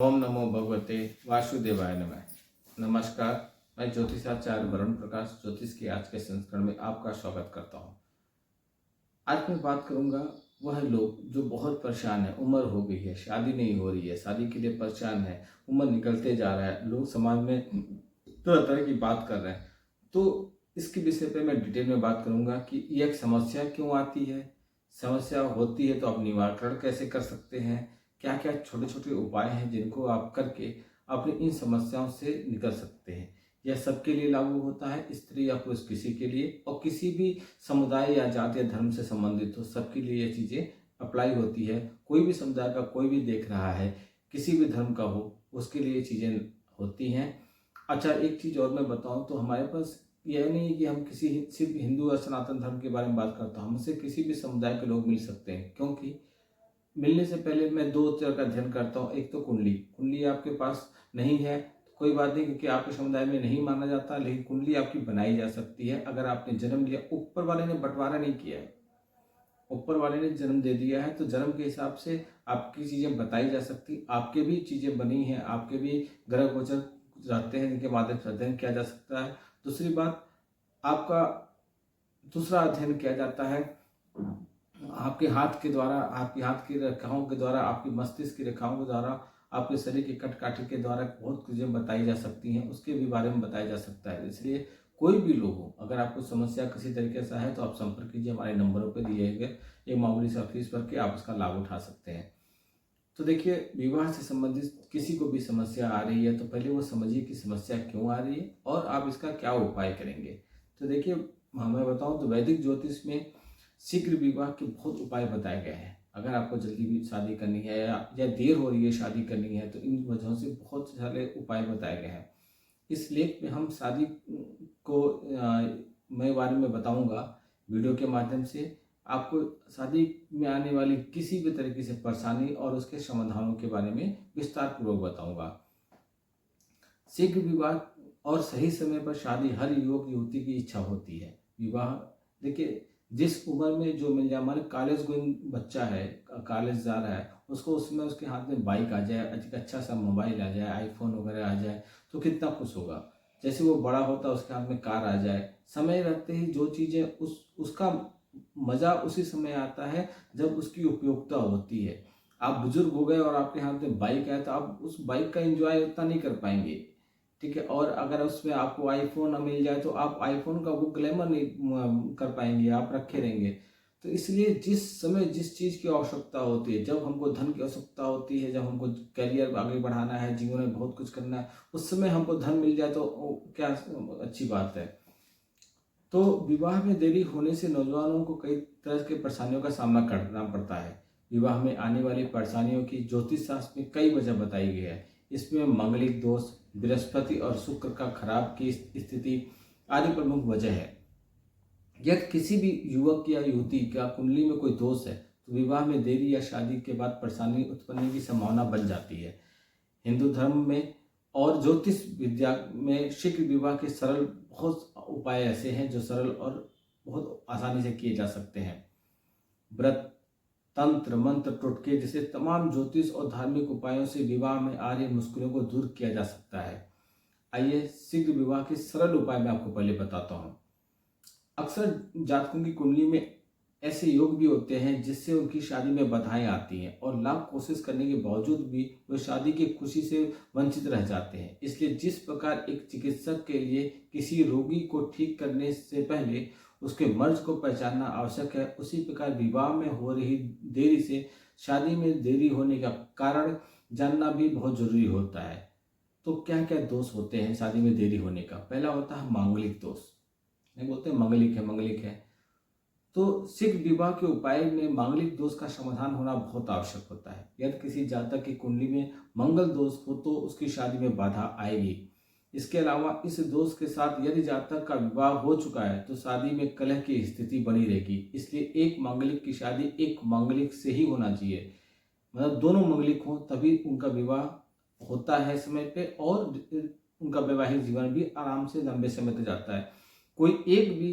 ओम नमो भगवते वासुदेवाय नमः। नमस्कार, मैं ज्योतिषाचार्य वरुण प्रकाश ज्योतिष के आज के संस्करण में आपका स्वागत करता हूँ। आज मैं बात करूँगा वह लोग जो बहुत परेशान है, उम्र हो गई है, शादी नहीं हो रही है, शादी के लिए परेशान है, उम्र निकलते जा रहा है, लोग समाज में तरह तरह की बात कर रहे हैं। तो इसके विषय पे मैं डिटेल में बात करूँगा कि ये एक समस्या क्यों आती है, समस्या होती है तो आप निवारण कैसे कर सकते हैं, क्या क्या छोटे छोटे उपाय हैं जिनको आप करके अपनी इन समस्याओं से निकल सकते हैं। यह सबके लिए लागू होता है, स्त्री या पुरुष किसी के लिए, और किसी भी समुदाय या जाति या धर्म से संबंधित हो सबके लिए ये चीज़ें अप्लाई होती है। कोई भी समुदाय का कोई भी देख रहा है, किसी भी धर्म का हो, उसके लिए ये चीज़ें होती हैं। अच्छा, एक चीज़ और मैं बताऊं तो हमारे पास यह नहीं है कि हम किसी सिर्फ हिंदू या सनातन धर्म के बारे में बात करता हूँ, हमसे किसी भी समुदाय के लोग मिल सकते हैं। क्योंकि मिलने से पहले मैं दो तरह का अध्ययन करता हूँ। एक तो कुंडली, कुंडली आपके पास नहीं है तो कोई बात नहीं, क्योंकि आपके समुदाय में नहीं माना जाता, लेकिन कुंडली आपकी बनाई जा सकती है अगर आपने जन्म लिया। ऊपर वाले ने बंटवारा नहीं किया है, ऊपर वाले ने जन्म दे दिया है, तो जन्म के हिसाब से आपकी चीज़ें बताई जा सकती। आपके भी चीज़ें बनी हैं, आपके भी ग्रह गोचर रहते हैं जिनके माध्यम से अध्ययन किया जा सकता है। दूसरी बात, आपका दूसरा अध्ययन किया जाता है आपके हाथ के द्वारा, आपके हाथ की रेखाओं के द्वारा, आपकी मस्तिष्क की रेखाओं के द्वारा, आपके शरीर की कटकाठी के द्वारा बहुत चीज़ें बताई जा सकती हैं, उसके भी बारे में बताया जा सकता है। इसलिए कोई भी लोग हो, अगर आपको समस्या किसी तरीके से है तो आप संपर्क कीजिए, हमारे नंबरों पर दिए गए एक मामूली सा फीस भर के आप उसका लाभ उठा सकते हैं। तो देखिए, विवाह से संबंधित किसी को भी समस्या आ रही है तो पहले वो समझिए कि समस्या क्यों आ रही है और आप इसका क्या उपाय करेंगे। तो देखिए, मैं बताऊं तो वैदिक ज्योतिष में शीघ्र विवाह के बहुत उपाय बताए गए हैं। अगर आपको जल्दी भी शादी करनी है या देर हो रही है शादी करनी है तो इन वजहों से बहुत सारे उपाय बताए गए हैं। इस लेख में हम शादी को मैं बारे में बताऊंगा वीडियो के माध्यम से। आपको शादी में आने वाली किसी भी तरीके से परेशानी और उसके समाधानों के बारे में विस्तार पूर्वक बताऊंगा। शीघ्र विवाह और सही समय पर शादी हर युवक युवती की इच्छा होती है। विवाह, देखिए, जिस उम्र में जो मिल जाए, हमारे कॉलेज गोइंग बच्चा है, कॉलेज जा रहा है, उसको उसमें उसके हाथ में बाइक आ जाए, एक अच्छा सा मोबाइल आ जाए, आईफोन वगैरह आ जाए तो कितना खुश होगा। जैसे वो बड़ा होता है उसके हाथ में कार आ जाए। समय रहते ही जो चीज़ें उसका मज़ा उसी समय आता है जब उसकी उपयोगिता होती है। आप बुजुर्ग हो गए और आपके हाथ में बाइक है तो आप उस बाइक का एंजॉय उतना नहीं कर पाएंगे, ठीक है। और अगर उसमें आपको आईफोन ना मिल जाए तो आप आईफोन का वो ग्लैमर नहीं कर पाएंगे, आप रखे रहेंगे। तो इसलिए जिस समय जिस चीज़ की आवश्यकता होती है, जब हमको धन की आवश्यकता होती है, जब हमको करियर आगे बढ़ाना है, जीवन में बहुत कुछ करना है, उस समय हमको धन मिल जाए तो क्या अच्छी बात है। तो विवाह में देरी होने से नौजवानों को कई तरह के परेशानियों का सामना करना पड़ता है। विवाह में आने वाली परेशानियों की ज्योतिष शास्त्र में कई वजह बताई गई है। इसमें मांगलिक दोष, बृहस्पति और शुक्र का खराब की स्थिति आदि प्रमुख वजह है। यदि किसी भी युवक या युवती का कुंडली में कोई दोष है तो विवाह में देरी या शादी के बाद परेशानी उत्पन्न की संभावना बन जाती है। हिंदू धर्म में और ज्योतिष विद्या में शीघ्र विवाह के सरल बहुत उपाय ऐसे हैं जो सरल और बहुत आसानी से किए जा सकते हैं। व्रत, तंत्र, मंत्र, टोटके जैसे तमाम ज्योतिष और धार्मिक उपायों से विवाह में आ रही मुश्किलों को दूर किया जा सकता है। आइए शीघ्र विवाह के सरल उपाय मैं आपको पहले बताता हूँ। अक्सर जातकों की कुंडली में ऐसे योग भी होते हैं जिससे उनकी शादी में बाधाएं आती हैं और लाख कोशिश करने के बावजूद भी वे शादी की खुशी से वंचित रह जाते हैं। इसलिए जिस प्रकार एक चिकित्सक के लिए किसी रोगी को ठीक करने से पहले उसके मर्ज को पहचानना आवश्यक है, उसी प्रकार विवाह में हो रही देरी से शादी में देरी होने का कारण जानना भी बहुत जरूरी होता है। तो क्या क्या दोष होते हैं शादी में देरी होने का? पहला होता है मांगलिक दोष। नहीं बोलते मंगलिक है, मंगलिक है। तो शीघ्र विवाह के उपाय में मांगलिक दोष का समाधान होना बहुत आवश्यक होता है। यदि किसी जातक की कुंडली में मंगल दोष हो तो उसकी शादी में बाधा आएगी। इसके अलावा इस दोष के साथ यदि जातक का विवाह हो चुका है तो शादी में कलह की स्थिति बनी रहेगी। इसलिए एक मांगलिक की शादी एक मांगलिक से ही होना चाहिए, मतलब दोनों मांगलिक हो तभी उनका विवाह होता है समय पे, और उनका वैवाहिक जीवन भी आराम से लंबे समय तक जाता है। कोई एक भी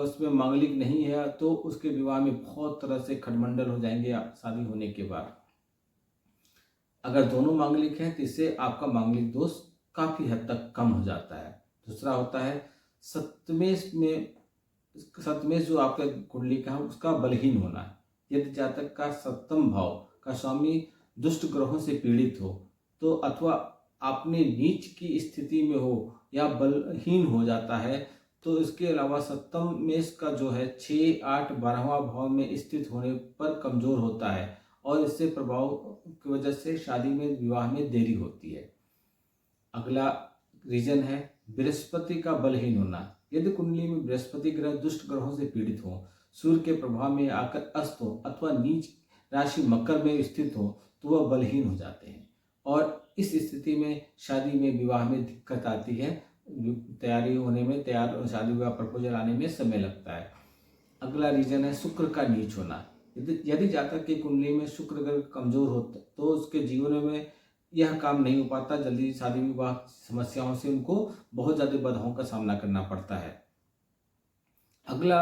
उसमें मांगलिक नहीं है तो उसके विवाह में बहुत तरह से खटमंडल हो जाएंगे शादी होने के बाद। अगर दोनों मांगलिक हैं तो इससे आपका मांगलिक दोष काफ़ी हद तक कम हो जाता है। दूसरा होता है सप्तमेश में, सप्तमेश जो आपका कुंडली का है उसका बलहीन होना। यदि जातक का सप्तम भाव का स्वामी दुष्ट ग्रहों से पीड़ित हो तो, अथवा अपने नीच की स्थिति में हो या बलहीन हो जाता है, तो इसके अलावा सप्तम मेष का जो है 6, 8, 12वां भाव में स्थित होने पर कमजोर होता है और इससे प्रभाव की वजह से शादी में, विवाह में देरी होती है। अगला रीजन है बृहस्पति का बलहीन होना। यदि कुंडली में बृहस्पति ग्रह दुष्ट ग्रहों से पीड़ित हो, सूर्य के प्रभाव में आकर अस्त हो अथवा नीच राशि मकर में स्थित हो तो वह बलहीन हो जाते हैं और इस स्थिति में शादी में, विवाह में दिक्कत आती है। तैयारी होने में, शादी विवाह प्रपोजल आने में समय लगता है। अगला रीजन है शुक्र का नीच होना। यदि जातक की कुंडली में शुक्र ग्रह कमजोर हो तो उसके जीवन में यह काम नहीं हो पाता। जल्दी शादी विवाह समस्याओं से उनको बहुत ज़्यादा बाधाओं का सामना करना पड़ता है। अगला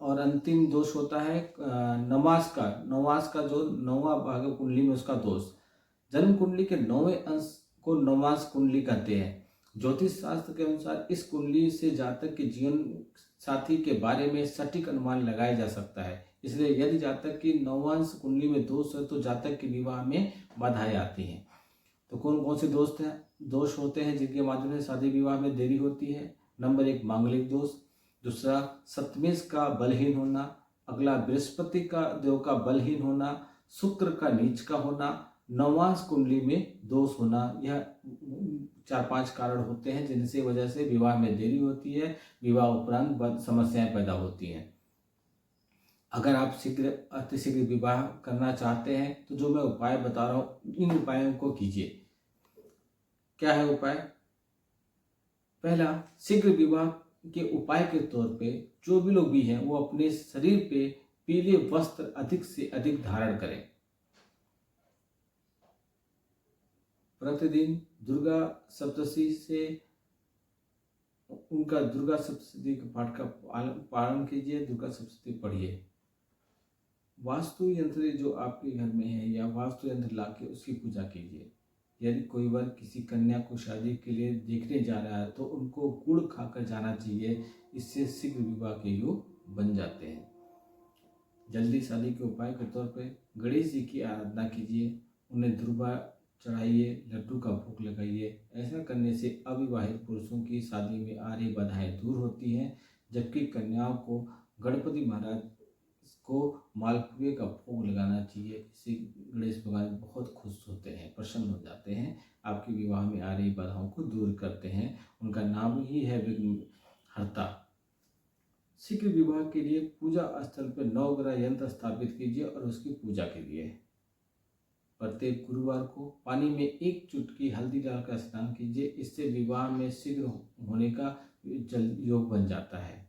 और अंतिम दोष होता है नवास का। नवास का जो 9वां भाग कुंडली में उसका दोष। जन्म कुंडली के 9वें अंश को नवास कुंडली कहते हैं। ज्योतिष शास्त्र के अनुसार इस कुंडली से जातक के जीवन साथी के बारे में सटीक अनुमान लगाया जा सकता है। इसलिए यदि जातक की नवांश कुंडली में दोष है तो जातक के विवाह में बाधाएं आती हैं। तो कौन कौन से दोष होते हैं जिनके माध्यम से शादी विवाह में देरी होती है? नंबर 1 मांगलिक दोष, दूसरा सप्तमेश का बलहीन होना, अगला बृहस्पति का देव का बलहीन होना, शुक्र का नीच का होना, नवांश कुंडली में दोष होना। यह 4-5 कारण होते हैं जिनसे वजह से विवाह में देरी होती है, विवाह उपरांत समस्याएं पैदा होती हैं। अगर आप अतिशीघ्र विवाह करना चाहते हैं तो जो मैं उपाय बता रहा हूँ इन उपायों को कीजिए। क्या है उपाय? पहला, शीघ्र विवाह के उपाय के तौर पे जो भी लोग भी हैं वो अपने शरीर पे पीले वस्त्र अधिक से अधिक धारण करें। प्रतिदिन दुर्गा सप्तशती से उनका दुर्गा सप्तशती के पाठ का पालन कीजिए, दुर्गा सप्तशती पढ़िए। वास्तु यंत्र जो आपके घर में है या वास्तु यंत्र लाके उसकी पूजा कीजिए। यदि कोई वर्ग किसी कन्या को शादी के लिए देखने जा रहा है तो उनको गुड़ खाकर जाना चाहिए, इससे शीघ्र विवाह के योग बन जाते हैं। जल्दी शादी के उपाय के तौर पे गणेश जी की आराधना कीजिए, उन्हें दुर्वा चढ़ाइए, लड्डू का भोग लगाइए। ऐसा करने से अविवाहित पुरुषों की शादी में आ रही बाधाएं दूर होती हैं, जबकि कन्याओं को गणपति महाराज को मालपुए का भोग लगाना चाहिए। इससे गणेश भगवान बहुत खुश होते हैं, प्रसन्न हो जाते हैं, आपके विवाह में आ रही बाधाओं को दूर करते हैं। उनका नाम ही है विघ्नहर्ता। शीघ्र विवाह के लिए पूजा स्थल पर नवग्रह यंत्र स्थापित कीजिए और उसकी पूजा कीजिए। प्रत्येक गुरुवार को पानी में 1 चुटकी हल्दी डालकर स्नान कीजिए, इससे विवाह में शीघ्र होने का योग बन जाता है।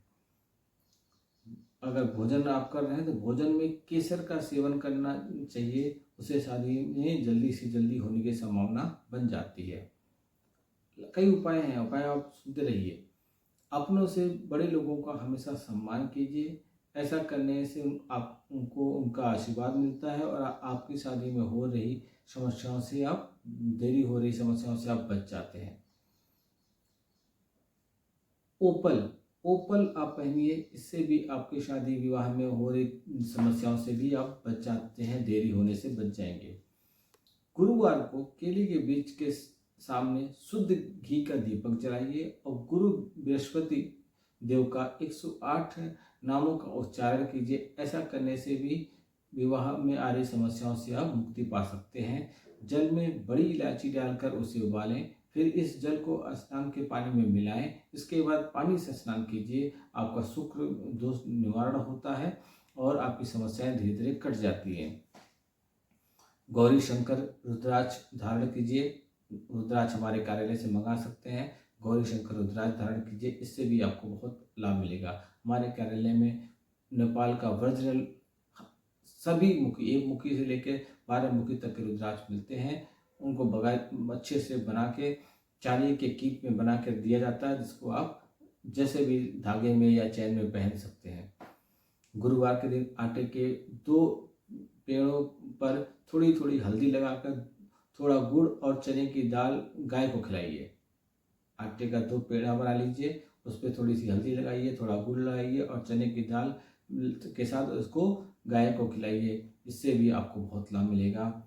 अगर भोजन आप कर रहे हैं तो भोजन में केसर का सेवन करना चाहिए, उससे शादी में जल्दी से जल्दी होने की संभावना बन जाती है। कई उपाय हैं, उपाय आप सुनते रहिए। अपनों से बड़े लोगों का हमेशा सम्मान कीजिए। ऐसा करने से उनको उनका आशीर्वाद मिलता है और आपकी शादी में हो रही समस्याओं से देरी हो रही समस्याओं से आप बच जाते हैं। ओपल आप पहनिए, इससे भी आपकी शादी विवाह में हो रही समस्याओं से भी आप बच जाते हैं, देरी होने से बच जाएंगे। गुरुवार को केले के बीज के सामने शुद्ध घी का दीपक जलाइए और गुरु बृहस्पति देव का 108 नामों का उच्चारण कीजिए। ऐसा करने से भी विवाह में आ रही समस्याओं से आप मुक्ति पा सकते हैं। जल में बड़ी इलायची डालकर उसे उबालें, फिर इस जल को स्नान के पानी में मिलाएं। इसके बाद पानी से स्नान कीजिए, आपका शुक्र दोष निवारण होता है और आपकी समस्याएं धीरे धीरे कट जाती हैं। गौरी शंकर रुद्राक्ष धारण कीजिए, रुद्राक्ष हमारे कार्यालय से मंगा सकते हैं। गौरी शंकर रुद्राक्ष धारण कीजिए, इससे भी आपको बहुत लाभ मिलेगा। हमारे कार्यालय में नेपाल का वज्र सभी मुखी, 1 मुखी से लेकर 12 मुखी तक के रुद्राक्ष मिलते हैं। उनको अच्छे से बना के चांदी के कीप में बना कर दिया जाता है, जिसको आप जैसे भी धागे में या चैन में पहन सकते हैं। गुरुवार के दिन आटे के 2 पेड़ों पर थोड़ी थोड़ी हल्दी लगाकर थोड़ा गुड़ और चने की दाल गाय को खिलाइए। आटे का 2 पेड़ा बना लीजिए, उस पर थोड़ी सी हल्दी लगाइए, थोड़ा गुड़ लगाइए और चने की दाल के साथ उसको गाय को खिलाइए। इससे भी आपको बहुत लाभ मिलेगा।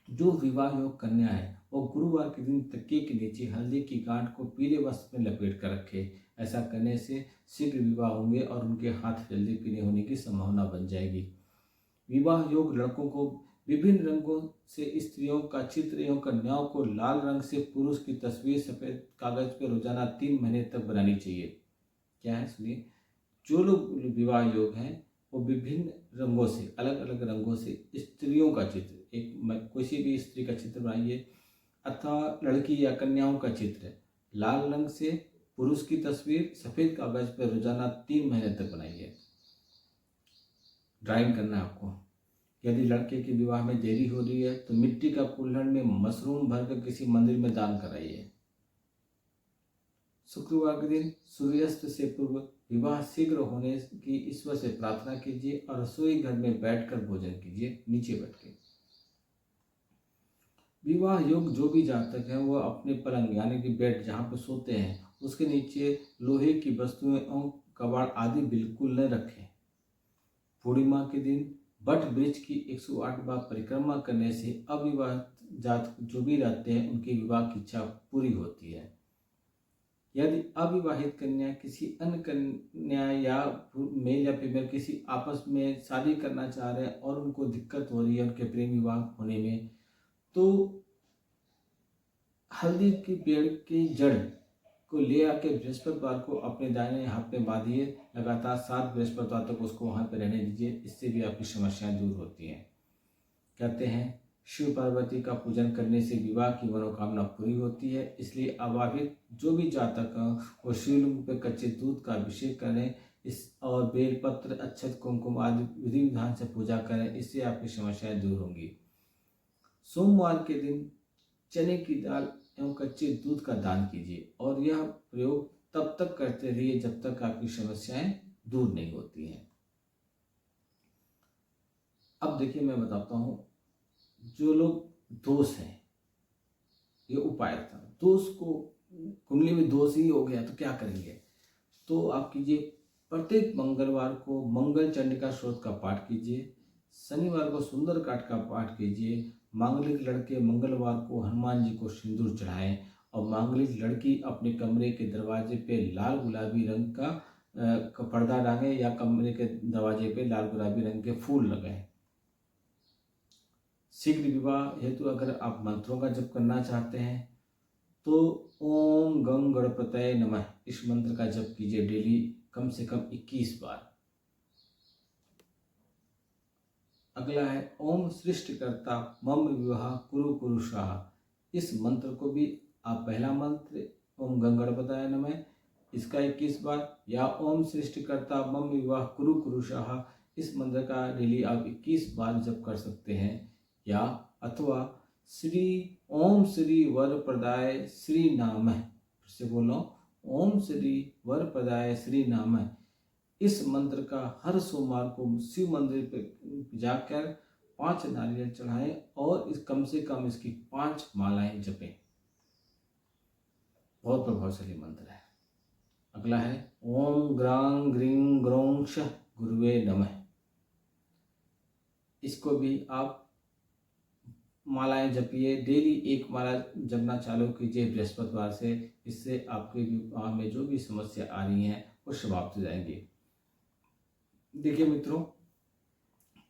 जो विवाह योग कन्या है वो गुरुवार के दिन तकिए के नीचे हल्दी की गांठ को पीले वस्त्र में लपेट कर रखे। ऐसा करने से शीघ्र विवाह होंगे और उनके हाथ जल्दी पीले होने की संभावना बन जाएगी। विवाह योग लड़कों को विभिन्न रंगों से स्त्रियों का चित्र एवं कन्याओं को लाल रंग से पुरुष की तस्वीर सफेद कागज पर रोजाना 3 महीने तक बनानी चाहिए। क्या है सुनिए, जो लोग विवाह योग हैं वो विभिन्न रंगों से, अलग अलग रंगों से स्त्रियों का चित्र, किसी भी स्त्री का चित्र बनाइए अथवा लड़की या कन्याओं का चित्र लाल रंग से, पुरुष की तस्वीर सफेद कागज पर रोजाना 3 महीने तक बनाइए। ड्राइंग करना है आपको। यदि लड़के के विवाह में देरी हो रही है तो मिट्टी का कुल्हड़ में मशरूम भरकर किसी मंदिर में दान कराइए। शुक्रवार के दिन सूर्यास्त से पूर्व विवाह शीघ्र होने की ईश्वर से प्रार्थना कीजिए और रसोई घर में बैठकर भोजन कीजिए, नीचे बैठ के। विवाह योग जो भी जातक हैं वह अपने पलंग यानी कि बेड जहाँ पर सोते हैं उसके नीचे लोहे की वस्तुएं और कबाड़ आदि बिल्कुल न रखें। पूर्णिमा के दिन बट वृक्ष की 108 बार परिक्रमा करने से अविवाहित जातक जो भी रहते हैं उनकी विवाह की इच्छा पूरी होती है। यदि अविवाहित कन्या किसी अन्य कन्या या मेल या फीमेल किसी आपस में शादी करना चाह रहे हैं और उनको दिक्कत हो रही है उनके प्रेम विवाह होने में, तो हल्दी की पेड़ की जड़ को ले आके बृहस्पतिवार को अपने दाहिने हाथ में बांधिए। लगातार 7 बृहस्पतिवार तक उसको वहां पर रहने दीजिए। इससे भी आपकी समस्याएं दूर होती हैं। कहते हैं शिव पार्वती का पूजन करने से विवाह की मनोकामना पूरी होती है। इसलिए अविवाहित जो भी जातक वो शिवलिंग पे कच्चे दूध का अभिषेक करें और बेलपत्र, अक्षत, कुमकुम आदि विधि विधान से पूजा करें। इससे आपकी समस्याएं दूर होंगी। सोमवार के दिन चने की दाल एवं कच्चे दूध का दान कीजिए और यह प्रयोग तब तक करते रहिए जब तक आपकी समस्याएं दूर नहीं होती हैं। अब देखिए मैं बताता हूँ, जो लोग दोष हैं, ये उपाय था। दोष को, कुंडली में दोष ही हो गया तो क्या करेंगे? तो आप कीजिए, प्रत्येक मंगलवार को मंगल चंडिका स्तोत्र का पाठ कीजिए, शनिवार को सुंदरकांड का पाठ कीजिए। मांगलिक लड़के मंगलवार को हनुमान जी को सिंदूर चढ़ाएं और मांगलिक लड़की अपने कमरे के दरवाजे पे लाल गुलाबी रंग का पर्दा डालें या कमरे के दरवाजे पे लाल गुलाबी रंग के फूल लगाएं। शीघ्र विवाह हेतु अगर आप मंत्रों का जप करना चाहते हैं तो ओम गंग गणपतये नमः इस मंत्र का जप कीजिए डेली कम से कम 21 बार। अगला है ओम सृष्टिकर्ता मम विवाह कुरु कुरुषाः। इस मंत्र को भी आप पहला मंत्र ओम गंग गणपतये नमः इसका 21 बार या ओम सृष्टिकर्ता मम विवाह कुरु कुरुषाः इस मंत्र का डेली आप 21 बार जप कर सकते हैं। या अथवा श्री ओम श्री वर प्रदाय श्री नामः, फिर से बोलो ओम श्री वर प्रदाय श्री नामः इस मंत्र का हर सोमवार को शिव मंदिर पर जाकर 5 नारियल चढ़ाएं और इस कम से कम इसकी 5 मालाएं जपें। बहुत प्रभावशाली मंत्र है। अगला है ओम ग्रां ग्रीं ग्रौं श गुरुवे नमः। इसको भी आप मालाएं जपिए, डेली 1 माला जपना चालू कीजिए बृहस्पतिवार से। इससे आपके विवाह में जो भी समस्या आ रही हैं वो समाप्त हो जाएंगी। देखिए मित्रों,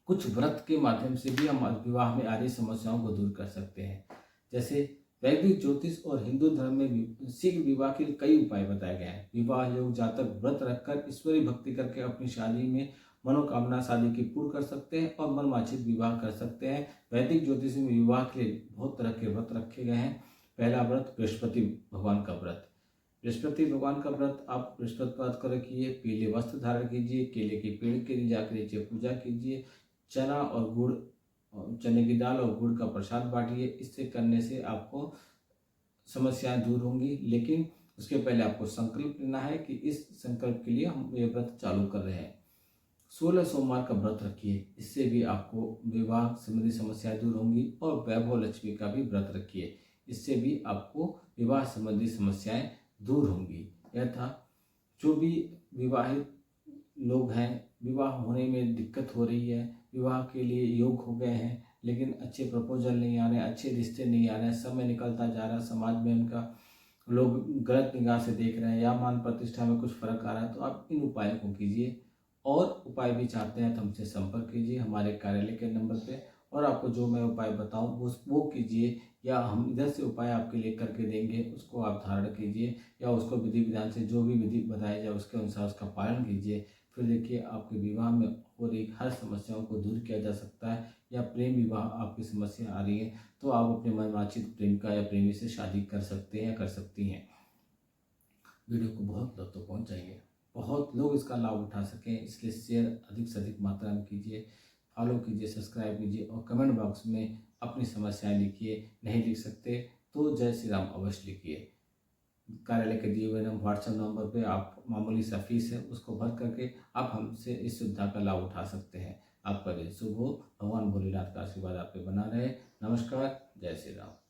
कुछ व्रत के माध्यम से भी हम विवाह में आ रही समस्याओं को दूर कर सकते हैं। जैसे वैदिक ज्योतिष और हिंदू धर्म में शीघ्र विवाह के कई उपाय बताए गए हैं। विवाह योग जातक व्रत रखकर ईश्वरीय भक्ति करके अपनी शादी में मनोकामना शादी की पूर्ण कर सकते हैं और मनवांछित विवाह कर सकते हैं। वैदिक ज्योतिष में विवाह के लिए बहुत तरह के व्रत रखे गए हैं। पहला व्रत बृहस्पति भगवान का व्रत। बृहस्पति भगवान का व्रत आप बृहस्पतिवार को रखिए, पीले वस्त्र धारण कीजिए, केले के पेड़ के नीचे जाकर नीचे पूजा कीजिए, चना और गुड़, चने की दाल और गुड़ का प्रसाद बांटिए। इससे करने से आपको समस्याएं दूर होंगी। लेकिन उसके पहले आपको संकल्प लेना है कि इस संकल्प के लिए हम ये व्रत चालू कर रहे हैं। 16 सोमवार का व्रत रखिए, इससे भी आपको विवाह संबंधी समस्याएं दूर होंगी। और वैभव लक्ष्मी का भी व्रत रखिए, इससे भी आपको विवाह संबंधी समस्याएं दूर होंगी। यह था जो भी विवाहित लोग हैं, विवाह होने में दिक्कत हो रही है, विवाह के लिए योग हो गए हैं लेकिन अच्छे प्रपोजल नहीं आ रहे, अच्छे रिश्ते नहीं आ रहे, समय निकलता जा रहा है, समाज में उनका लोग गलत निगाह से देख रहे हैं या मान प्रतिष्ठा में कुछ फर्क आ रहा है, तो आप इन उपायों को कीजिए। और उपाय भी चाहते हैं तो हमसे संपर्क कीजिए हमारे कार्यालय के नंबर पे, और आपको जो मैं उपाय बताऊं वो कीजिए, या हम इधर से उपाय आपके लिए करके देंगे, उसको आप धारण कीजिए, या उसको विधि विधान से जो भी विधि बताया जाए उसके अनुसार उसका पालन कीजिए। फिर देखिए आपके विवाह में हो रही हर समस्याओं को दूर किया जा सकता है। या प्रेम विवाह आपकी समस्या आ रही है तो आप अपने मनवांछित प्रेमिका या प्रेमी से शादी कर सकते हैं या कर सकती हैं। वीडियो को बहुत लोग तक पहुँचाइए, बहुत लोग इसका लाभ उठा सकें, इसलिए शेयर अधिक से अधिक मात्रा में कीजिए, फॉलो कीजिए, सब्सक्राइब कीजिए और कमेंट बॉक्स में अपनी समस्याएं लिखिए। नहीं लिख सकते तो जय श्री राम अवश्य लिखिए। कार्यालय के दिए हुए व्हाट्सएप नंबर पे आप मामूली सा फीस है उसको भर करके आप हमसे इस सुविधा का लाभ उठा सकते हैं। आपका दिन शुभ हो, भगवान भोलेनाथ का आशीर्वाद आप पे बना रहे। नमस्कार, जय श्री राम।